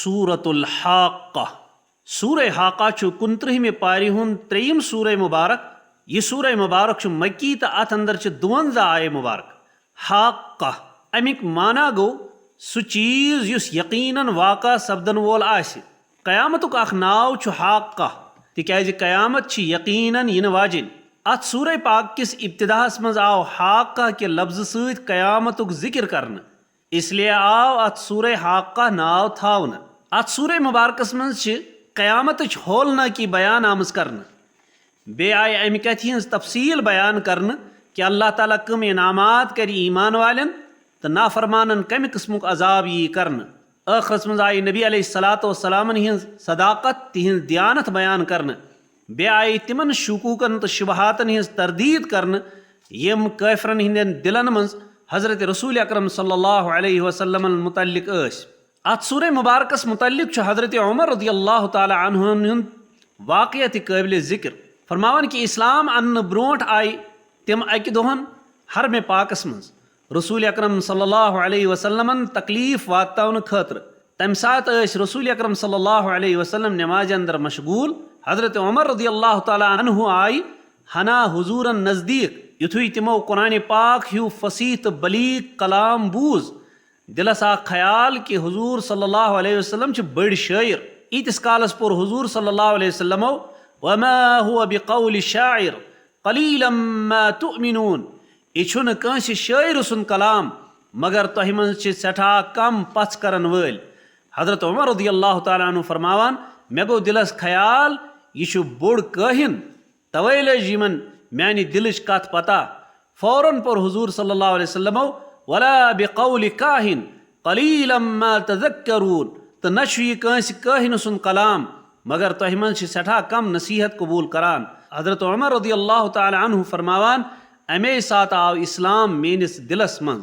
सूरतुल हाक़्क़ा। सूरह हाक़ा छु 29 पारि हुंद 3 सूरह मुबारक। यह सूरह मुबारक छु मक्की तो अत अंदर छु 52 आय मुबारक। हाक़्क़ा अमिक माना गो सु चीज युस यकीनन वाक़ा सपदन वोल आसि। क़यामतुक अख नाव छु हाक़्क़ा तिक्याज़ क़यामत छि यकीनन यिन वाजिन। अत सूरह पाक किस इब्तिदाहस मज आव हाक़्क़ा के लफ्ज़ सहित क़यामतुक जिक्र करन, इसलिए आव अत सूरह हाक़्क़ा नाव थावन। अत सूरह मुबारकस मज छि क़यामतच होलना की बयान आमज करन। बे आय अमि कथि हंस तफसील बयान करन कि अल्लाह ताला कम इनामात कर ईमान वालन तो नाफरमानन कम किस्मुक अजाब यी करन। आखिरस मज आय नबी अलैहिस्सलातु वस्सलामन हिंस सदाकत तिहंस दियानत बयान करन। बे आय तिमन शुकूकन तो शुबहातन हिंस तरदीद करन यम काफिरन हिंदन दिलन मज हजरत रसूल अकरम सल्लल्लाहु अलैहि वसल्लम मुतल्लिक अस। अत सूरह मुबारकस मुतल्लिक छु हजरत उमर रज़ियल्लाहु ताला अन्हु हुंद वाक़या ति काबिल ज़िक्र। फरमावन कि इस्लाम अन्न ब्रोंठ आय तिम अकि दोहन हरम पाकस मज रसूल अकरम सल्लल्लाहु अलैहि वसल्लमन तकलीफ वातावन खतर। तम सात रसूल अकरम सल्लल्लाहु अलैहि वसल्लम नमाज अंदर मशगूल। हजरत उमर रज़ियल्लाहु ताला अन्हु आय हना हुजूरन नज़दीक। युथुई तिमो कुरान पाक ह्यू फसीह तो बलीग कलाम बूज दिलस आ ख्याल कि हुजूर सल्लल्लाहु अलैहि वसल्लम च बड़ शायर। ईतिस कालस पुर हुजूर सल्लल्लाहु अलैहि वसल्लम वमा हुवा बिक़ौलि शाइर क़लीलन मा तुअमिनून। यह छुन कंस शायर सुन कलाम मगर तोह मज छ सठा कम पच करन वल। हजरत उमर रज़ियल्लाहु ताला अन्हु फरमावान मे गो दिलस ख्याल यह छु बोड़ काहिन तवै लज यमन म्यानि दिलच कथ पता। फौरन पर हुजूर सल्लल्लाहु अलैहि वसल्लम वला बिक़ौलि काहिन क़लीलन मा तज़क्करून। तो न छु यह कंस काहिन सुन कलाम मगर तोह मज छ सठा कम नसीहत कबूल करान। हजरत उमर रज़ियल्लाहु ताला अन्हु फरमावान अमे साथ आव इस्लाम मेनिस दिलस मज।